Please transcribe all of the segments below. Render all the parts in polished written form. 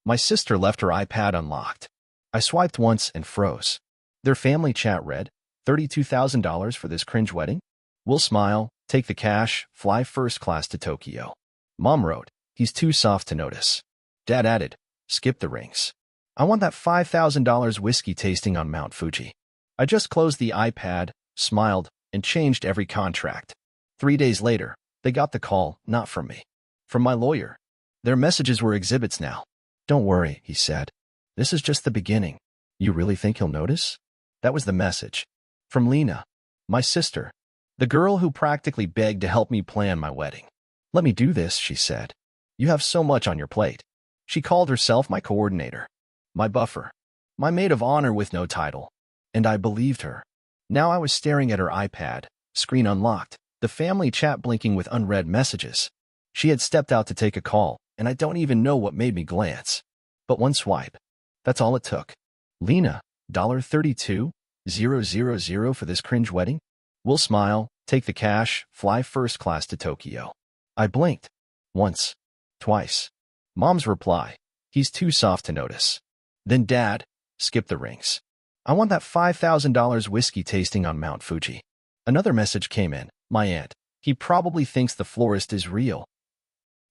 My sister left her iPad unlocked. I swiped once and froze. Their family chat read, $32,000 for this cringe wedding? We'll smile, take the cash, fly first class to Tokyo. Mom wrote, he's too soft to notice. Dad added, skip the rings. I want that $5,000 whiskey tasting on Mount Fuji. I just closed the iPad, smiled, and changed every contract. 3 days later, they got the call, not from me. From my lawyer. Their messages were exhibits now. Don't worry, he said. This is just the beginning. You really think he'll notice? That was the message. From Lena, my sister, the girl who practically begged to help me plan my wedding. Let me do this, she said. You have so much on your plate. She called herself my coordinator, my buffer, my maid of honor with no title. And I believed her. Now I was staring at her iPad, screen unlocked, the family chat blinking with unread messages. She had stepped out to take a call, and I don't even know what made me glance. But one swipe. That's all it took. Lena, $32,000 for this cringe wedding? We'll smile, take the cash, fly first class to Tokyo. I blinked. Once. Twice. Mom's reply, he's too soft to notice. Then Dad, skip the rings. I want that $5,000 whiskey tasting on Mount Fuji. Another message came in, my aunt. He probably thinks the florist is real.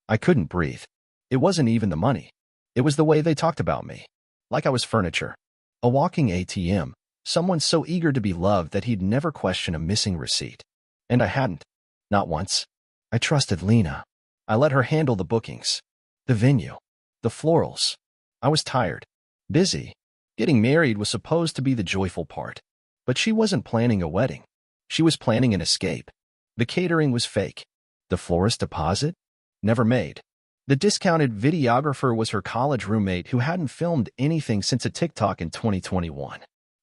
I couldn't breathe. It wasn't even the money. It was the way they talked about me. Like I was furniture. A walking ATM. Someone so eager to be loved that he'd never question a missing receipt. And I hadn't. Not once. I trusted Lena. I let her handle the bookings. The venue. The florals. I was tired. Busy. Getting married was supposed to be the joyful part. But she wasn't planning a wedding. She was planning an escape. The catering was fake. The florist deposit? Never made. The discounted videographer was her college roommate who hadn't filmed anything since a TikTok in 2021.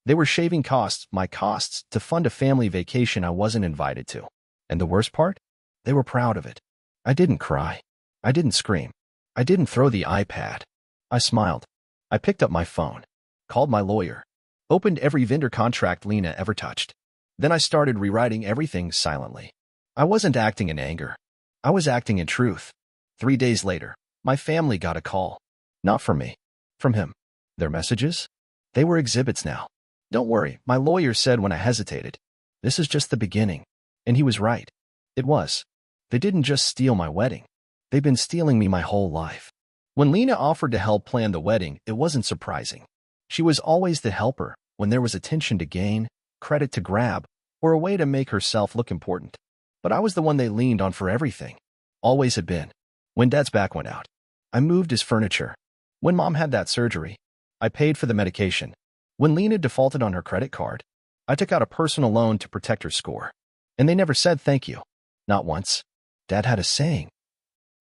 They were shaving costs, my costs, to fund a family vacation I wasn't invited to. And the worst part? They were proud of it. I didn't cry. I didn't scream. I didn't throw the iPad. I smiled. I picked up my phone. Called my lawyer. Opened every vendor contract Lena ever touched. Then I started rewriting everything silently. I wasn't acting in anger. I was acting in truth. 3 days later, my family got a call. Not from me. From him. Their messages? They were exhibits now. Don't worry, my lawyer said when I hesitated. This is just the beginning. And he was right. It was. They didn't just steal my wedding. They've been stealing me my whole life. When Lena offered to help plan the wedding, it wasn't surprising. She was always the helper when there was attention to gain, credit to grab, or a way to make herself look important. But I was the one they leaned on for everything. Always had been. When Dad's back went out, I moved his furniture. When Mom had that surgery, I paid for the medication. When Lena defaulted on her credit card, I took out a personal loan to protect her score. And they never said thank you. Not once. Dad had a saying.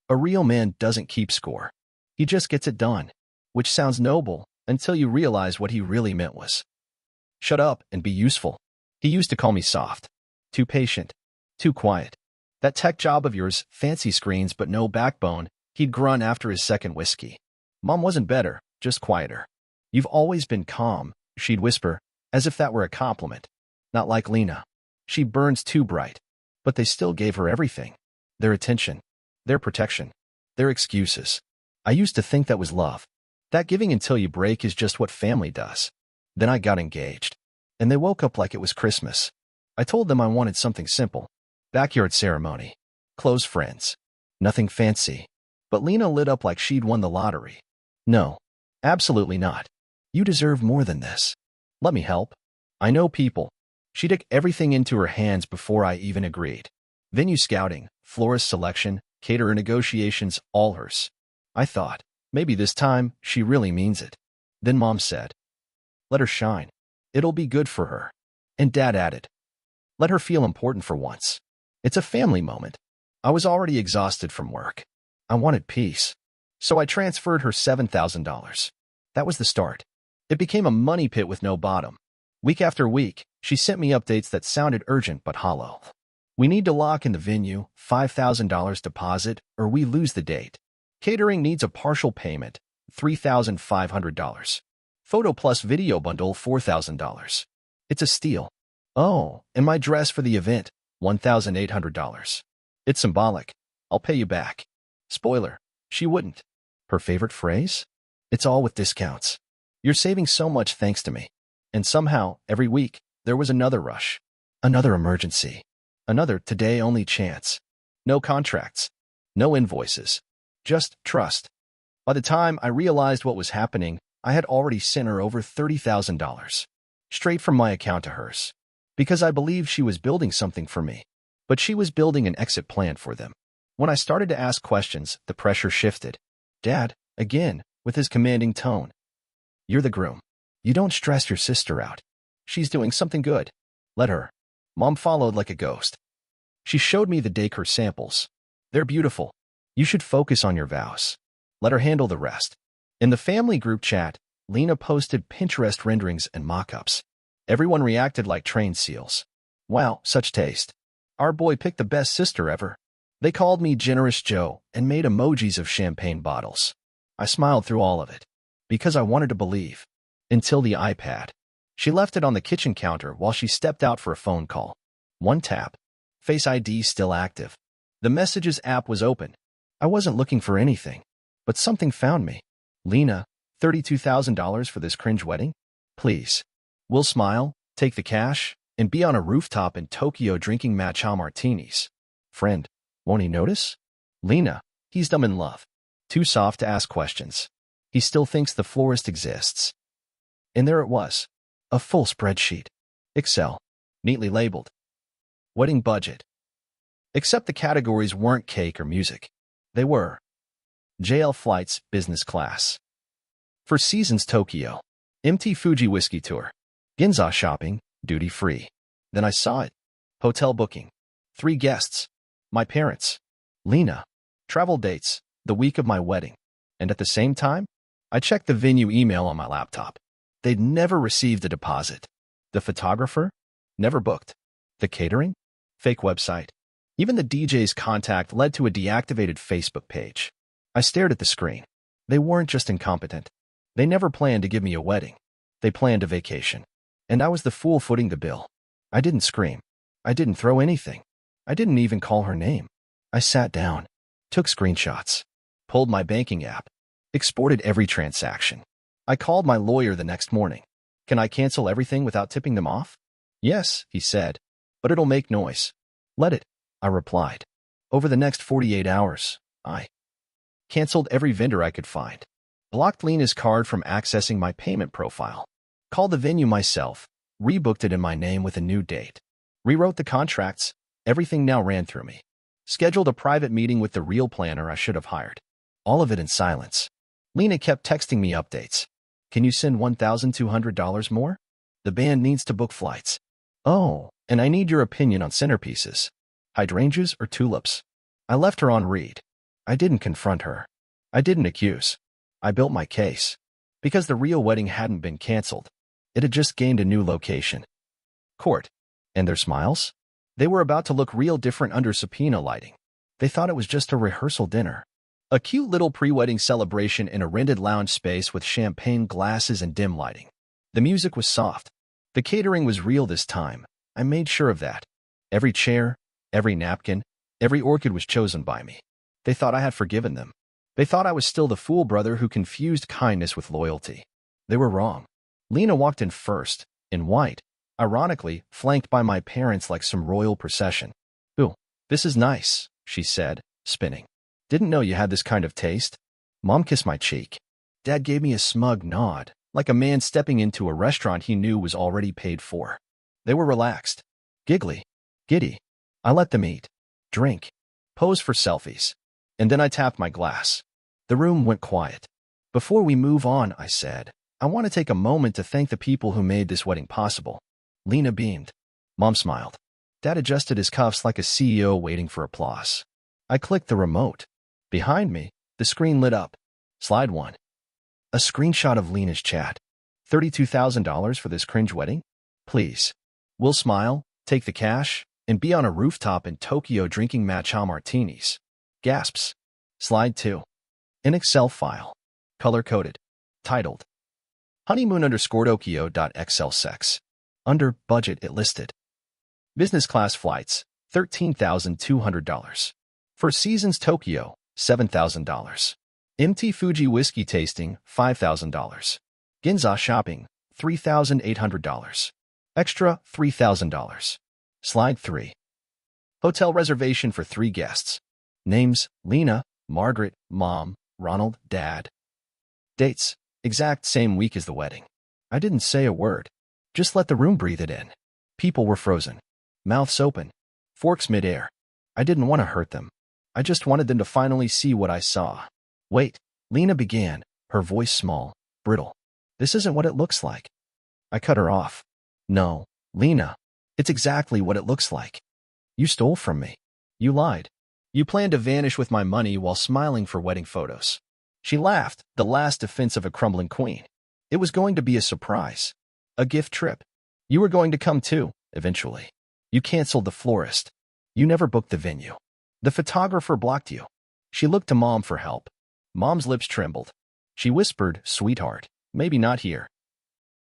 A real man doesn't keep score. He just gets it done. Which sounds noble until you realize what he really meant was, shut up and be useful. He used to call me soft. Too patient. Too quiet. That tech job of yours, fancy screens but no backbone, he'd grunt after his second whiskey. Mom wasn't better, just quieter. You've always been calm, she'd whisper, as if that were a compliment. Not like Lena. She burns too bright. But they still gave her everything. Their attention. Their protection. Their excuses. I used to think that was love. That giving until you break is just what family does. Then I got engaged. And they woke up like it was Christmas. I told them I wanted something simple. Backyard ceremony. Close friends. Nothing fancy. But Lena lit up like she'd won the lottery. No. Absolutely not. You deserve more than this. Let me help. I know people. She took everything into her hands before I even agreed. Venue scouting, florist selection, caterer negotiations, all hers. I thought, maybe this time she really means it. Then Mom said, let her shine. It'll be good for her. And Dad added, let her feel important for once. It's a family moment. I was already exhausted from work. I wanted peace. So I transferred her $7,000. That was the start. It became a money pit with no bottom. Week after week, she sent me updates that sounded urgent but hollow. We need to lock in the venue, $5,000 deposit, or we lose the date. Catering needs a partial payment, $3,500. Photo plus video bundle, $4,000. It's a steal. Oh, and my dress for the event, $1,800. It's symbolic. I'll pay you back. Spoiler, she wouldn't. Her favorite phrase? It's all with discounts. You're saving so much thanks to me. And somehow, every week, there was another rush. Another emergency. Another today-only chance. No contracts. No invoices. Just trust. By the time I realized what was happening, I had already sent her over $30,000. Straight from my account to hers. Because I believed she was building something for me. But she was building an exit plan for them. When I started to ask questions, the pressure shifted. Dad, again, with his commanding tone. You're the groom. You don't stress your sister out. She's doing something good. Let her. Mom followed like a ghost. She showed me the daycare samples. They're beautiful. You should focus on your vows. Let her handle the rest. In the family group chat, Lena posted Pinterest renderings and mock-ups. Everyone reacted like trained seals. Wow, such taste. Our boy picked the best sister ever. They called me Generous Joe and made emojis of champagne bottles. I smiled through all of it. Because I wanted to believe. Until the iPad. She left it on the kitchen counter while she stepped out for a phone call. One tap. Face ID still active. The Messages app was open. I wasn't looking for anything. But something found me. Lena, $32,000 for this cringe wedding? Please. We'll smile, take the cash, and be on a rooftop in Tokyo drinking matcha martinis. Friend, won't he notice? Lena, he's dumb in love. Too soft to ask questions. He still thinks the florist exists. And there it was. A full spreadsheet. Excel. Neatly labeled. Wedding budget. Except the categories weren't cake or music. They were. JL flights, business class. Four Seasons Tokyo. MT Fuji whiskey tour. Ginza shopping, duty free. Then I saw it. Hotel booking. 3 guests. My parents. Lena. Travel dates, the week of my wedding. And at the same time, I checked the venue email on my laptop. They'd never received a deposit. The photographer? Never booked. The catering? Fake website. Even the DJ's contact led to a deactivated Facebook page. I stared at the screen. They weren't just incompetent. They never planned to give me a wedding. They planned a vacation. And I was the fool footing the bill. I didn't scream. I didn't throw anything. I didn't even call her name. I sat down, took screenshots, pulled my banking app, exported every transaction. I called my lawyer the next morning. Can I cancel everything without tipping them off? Yes, he said, but it'll make noise. Let it, I replied. Over the next 48 hours, I canceled every vendor I could find, blocked Lena's card from accessing my payment profile, called the venue myself, rebooked it in my name with a new date, rewrote the contracts, everything now ran through me, scheduled a private meeting with the real planner I should have hired. All of it in silence. Lena kept texting me updates. Can you send $1,200 more? The band needs to book flights. Oh, and I need your opinion on centerpieces. Hydrangeas or tulips? I left her on read. I didn't confront her. I didn't accuse. I built my case. Because the real wedding hadn't been canceled. It had just gained a new location. Court. And their smiles? They were about to look real different under subpoena lighting. They thought it was just a rehearsal dinner. A cute little pre-wedding celebration in a rented lounge space with champagne glasses and dim lighting. The music was soft. The catering was real this time. I made sure of that. Every chair, every napkin, every orchid was chosen by me. They thought I had forgiven them. They thought I was still the fool brother who confused kindness with loyalty. They were wrong. Lena walked in first, in white, ironically flanked by my parents like some royal procession. Ooh, this is nice, she said, spinning. Didn't know you had this kind of taste. Mom kissed my cheek. Dad gave me a smug nod, like a man stepping into a restaurant he knew was already paid for. They were relaxed, giggly, giddy. I let them eat, drink, pose for selfies. And then I tapped my glass. The room went quiet. Before we move on, I said, I want to take a moment to thank the people who made this wedding possible. Lena beamed. Mom smiled. Dad adjusted his cuffs like a CEO waiting for applause. I clicked the remote. Behind me, the screen lit up. Slide 1. A screenshot of Lena's chat. $32,000 for this cringe wedding? Please. We'll smile, take the cash, and be on a rooftop in Tokyo drinking matcha martinis. Gasps. Slide 2. An Excel file. Color-coded. Titled. Honeymoon_Tokyo.Excel Under budget it listed. Business class flights, $13,200. Four Seasons Tokyo, $7,000. MT Fuji whiskey tasting, $5,000. Ginza shopping, $3,800. Extra, $3,000. Slide 3. Hotel reservation for 3 guests. Names, Lena, Margaret, Mom, Ronald, Dad. Dates, exact same week as the wedding. I didn't say a word. Just let the room breathe it in. People were frozen. Mouths open. Forks midair. I didn't want to hurt them. I just wanted them to finally see what I saw. Wait, Lena began, her voice small, brittle. This isn't what it looks like. I cut her off. No, Lena, it's exactly what it looks like. You stole from me. You lied. You planned to vanish with my money while smiling for wedding photos. She laughed, the last defense of a crumbling queen. It was going to be a surprise. A gift trip. You were going to come too, eventually. You canceled the florist. You never booked the venue. The photographer blocked you. She looked to Mom for help. Mom's lips trembled. She whispered, "Sweetheart, maybe not here."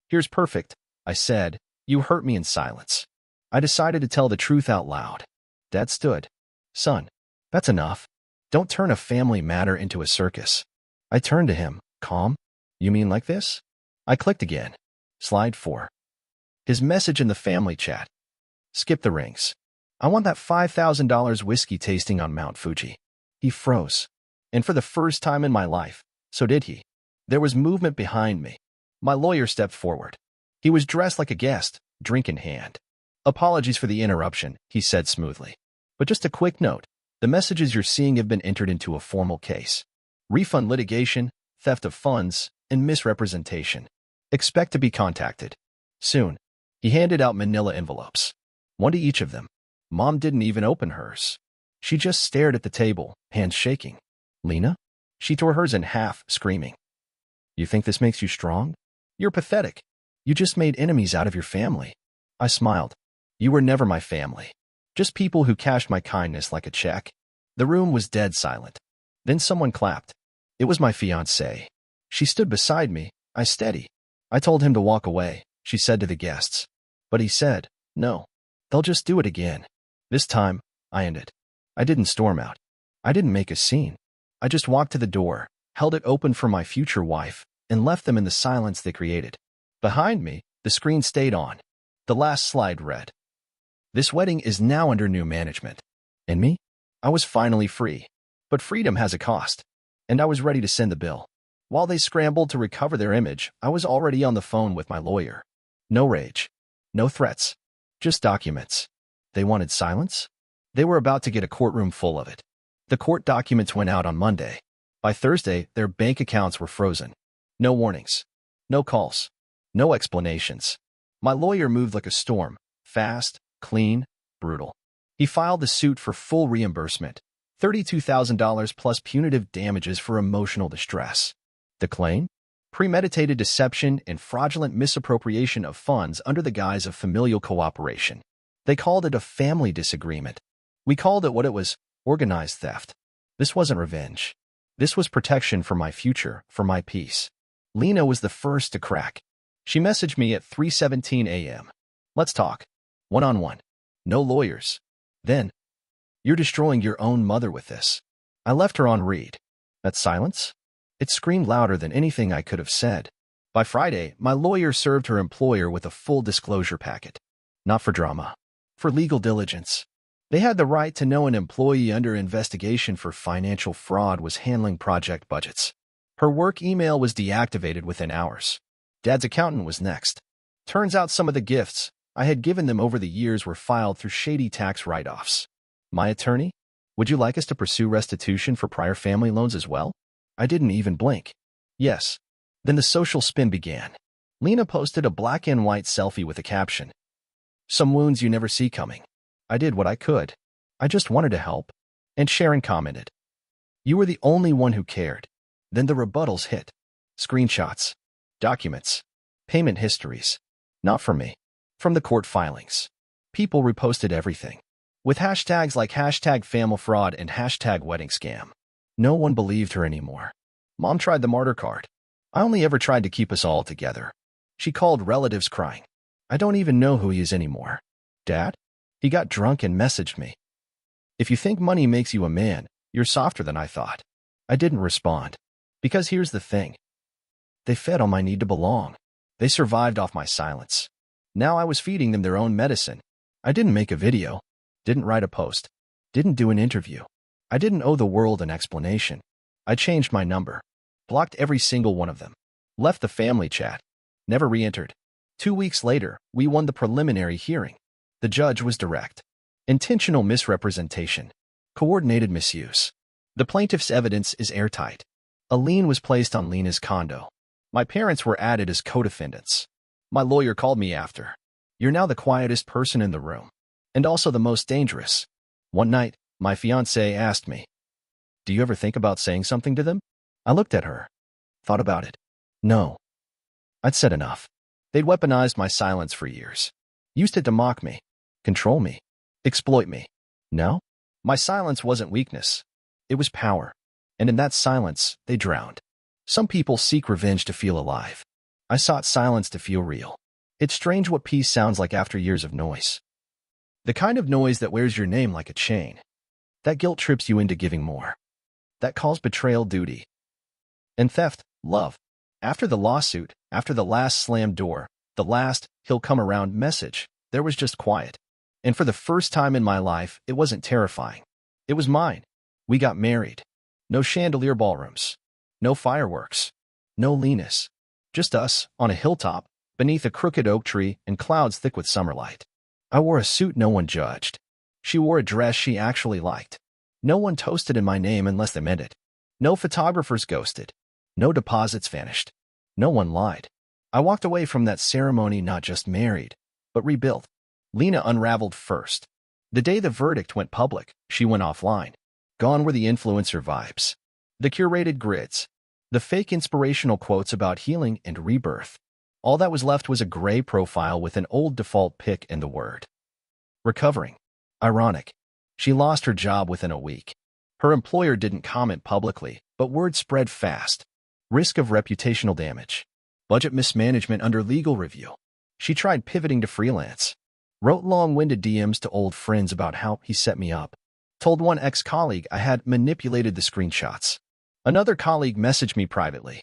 "Here's perfect," I said. You hurt me in silence. I decided to tell the truth out loud. Dad stood. "Son, that's enough. Don't turn a family matter into a circus." I turned to him, calm. "You mean like this?" I clicked again. Slide 4. His message in the family chat. "Skip the rings. I want that $5,000 whiskey tasting on Mount Fuji." He froze. And for the first time in my life, so did he. There was movement behind me. My lawyer stepped forward. He was dressed like a guest, drink in hand. "Apologies for the interruption," he said smoothly. "But just a quick note. The messages you're seeing have been entered into a formal case. Refund litigation, theft of funds, and misrepresentation. Expect to be contacted soon." He handed out manila envelopes. One to each of them. Mom didn't even open hers. She just stared at the table, hands shaking. "Lena?" She tore hers in half, screaming. "You think this makes you strong? You're pathetic. You just made enemies out of your family." I smiled. "You were never my family. Just people who cashed my kindness like a check." The room was dead silent. Then someone clapped. It was my fiancée. She stood beside me, I steady. "I told him to walk away," she said to the guests. But he said, "No. They'll just do it again." This time, I ended. I didn't storm out. I didn't make a scene. I just walked to the door, held it open for my future wife, and left them in the silence they created. Behind me, the screen stayed on. The last slide read, "This wedding is now under new management." And me? I was finally free. But freedom has a cost. And I was ready to send the bill. While they scrambled to recover their image, I was already on the phone with my lawyer. No rage. No threats. Just documents. They wanted silence? They were about to get a courtroom full of it. The court documents went out on Monday. By Thursday, their bank accounts were frozen. No warnings. No calls. No explanations. My lawyer moved like a storm. Fast, clean, brutal. He filed the suit for full reimbursement. $32,000 plus punitive damages for emotional distress. The claim? Premeditated deception and fraudulent misappropriation of funds under the guise of familial cooperation. They called it a family disagreement. We called it what it was, organized theft. This wasn't revenge. This was protection for my future, for my peace. Lena was the first to crack. She messaged me at 3:17 a.m. "Let's talk. One-on-one. No lawyers." Then, "You're destroying your own mother with this." I left her on read. That silence? It screamed louder than anything I could have said. By Friday, my lawyer served her employer with a full disclosure packet. Not for drama. For legal diligence. They had the right to know an employee under investigation for financial fraud was handling project budgets. Her work email was deactivated within hours. Dad's accountant was next. Turns out some of the gifts I had given them over the years were filed through shady tax write-offs. My attorney? "Would you like us to pursue restitution for prior family loans as well?" I didn't even blink. Yes. Then the social spin began. Lena posted a black and white selfie with a caption. "Some wounds you never see coming." I did what I could. I just wanted to help. And Sharon commented, "You were the only one who cared." Then the rebuttals hit. Screenshots. Documents. Payment histories. Not from me. From the court filings. People reposted everything. With hashtags like #FamilyFraud and #WeddingScam. No one believed her anymore. Mom tried the martyr card. I only ever tried to keep us all together. She called relatives crying. I don't even know who he is anymore. Dad? He got drunk and messaged me. "If you think money makes you a man, you're softer than I thought." I didn't respond. Because here's the thing. They fed on my need to belong. They survived off my silence. Now I was feeding them their own medicine. I didn't make a video, didn't write a post, didn't do an interview. I didn't owe the world an explanation. I changed my number, blocked every single one of them, left the family chat, never re-entered. 2 weeks later, we won the preliminary hearing. The judge was direct. Intentional misrepresentation. Coordinated misuse. The plaintiff's evidence is airtight. A lien was placed on Lena's condo. My parents were added as co-defendants. My lawyer called me after. You're now the quietest person in the room. And also the most dangerous. One night, my fiancé asked me, do you ever think about saying something to them? I looked at her. Thought about it. No. I'd said enough. They'd weaponized my silence for years. Used it to mock me, control me, exploit me. No? My silence wasn't weakness. It was power. And in that silence, they drowned. Some people seek revenge to feel alive. I sought silence to feel real. It's strange what peace sounds like after years of noise. The kind of noise that wears your name like a chain. That guilt trips you into giving more. That calls betrayal duty. And theft, love. After the lawsuit, after the last slammed door, the last he'll come around message, there was just quiet. And for the first time in my life, it wasn't terrifying. It was mine. We got married. No chandelier ballrooms. No fireworks. No Lenas. Just us, on a hilltop, beneath a crooked oak tree and clouds thick with summer light. I wore a suit no one judged. She wore a dress she actually liked. No one toasted in my name unless they meant it. No photographers ghosted. No deposits vanished. No one lied. I walked away from that ceremony not just married, but rebuilt. Lena unraveled first. The day the verdict went public, she went offline. Gone were the influencer vibes. The curated grids. The fake inspirational quotes about healing and rebirth. All that was left was a gray profile with an old default pic and the word recovering. Ironic. She lost her job within a week. Her employer didn't comment publicly, but word spread fast. Risk of reputational damage. Budget mismanagement under legal review. She tried pivoting to freelance. Wrote long-winded DMs to old friends about how he set me up. Told one ex-colleague I had manipulated the screenshots. Another colleague messaged me privately.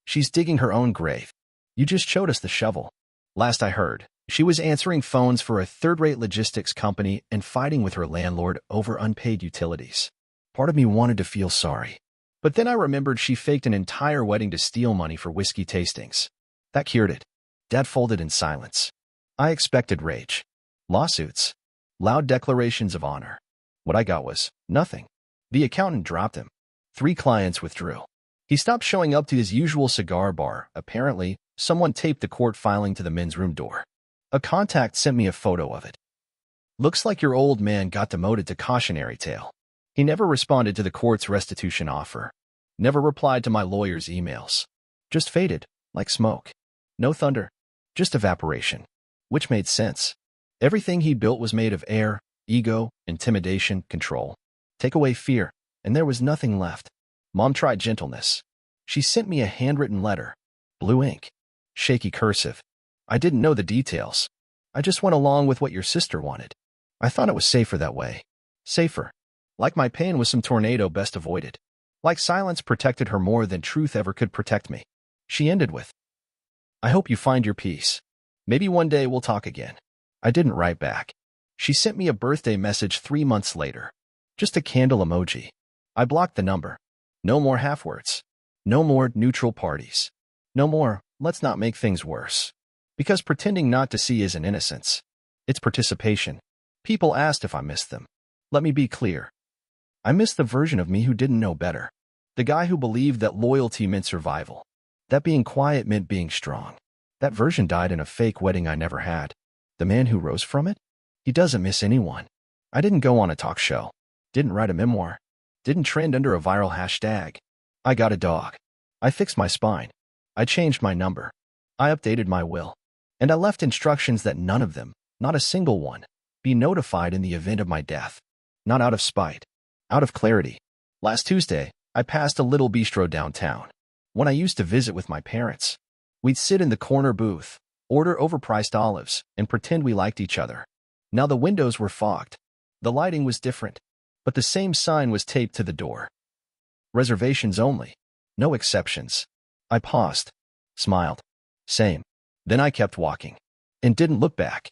She's digging her own grave. You just showed us the shovel. Last I heard, she was answering phones for a third-rate logistics company and fighting with her landlord over unpaid utilities. Part of me wanted to feel sorry. But then I remembered she faked an entire wedding to steal money for whiskey tastings. That cured it. Dad folded in silence. I expected rage. Lawsuits. Loud declarations of honor. What I got was nothing. The accountant dropped him. 3 clients withdrew. He stopped showing up to his usual cigar bar. Apparently, someone taped the court filing to the men's room door. A contact sent me a photo of it. Looks like your old man got demoted to cautionary tale. He never responded to the court's restitution offer. Never replied to my lawyer's emails. Just faded, like smoke. No thunder. Just evaporation. Which made sense. Everything he built was made of air, ego, intimidation, control. Take away fear, and there was nothing left. Mom tried gentleness. She sent me a handwritten letter. Blue ink. Shaky cursive. I didn't know the details. I just went along with what your sister wanted. I thought it was safer that way. Safer. Like my pain was some tornado best avoided. Like silence protected her more than truth ever could protect me. She ended with, I hope you find your peace. Maybe one day we'll talk again. I didn't write back. She sent me a birthday message 3 months later. Just a candle emoji. I blocked the number. No more half words. No more neutral parties. No more, let's not make things worse. Because pretending not to see isn't innocence. It's participation. People asked if I missed them. Let me be clear. I missed the version of me who didn't know better. The guy who believed that loyalty meant survival. That being quiet meant being strong. That version died in a fake wedding I never had. The man who rose from it? He doesn't miss anyone. I didn't go on a talk show. Didn't write a memoir. Didn't trend under a viral hashtag. I got a dog. I fixed my spine. I changed my number. I updated my will. And I left instructions that none of them, not a single one, be notified in the event of my death. Not out of spite. Out of clarity. Last Tuesday, I passed a little bistro downtown. When I used to visit with my parents, we'd sit in the corner booth, order overpriced olives, and pretend we liked each other. Now the windows were fogged. The lighting was different, but the same sign was taped to the door. Reservations only. No exceptions. I paused, smiled. Same. Then I kept walking and didn't look back.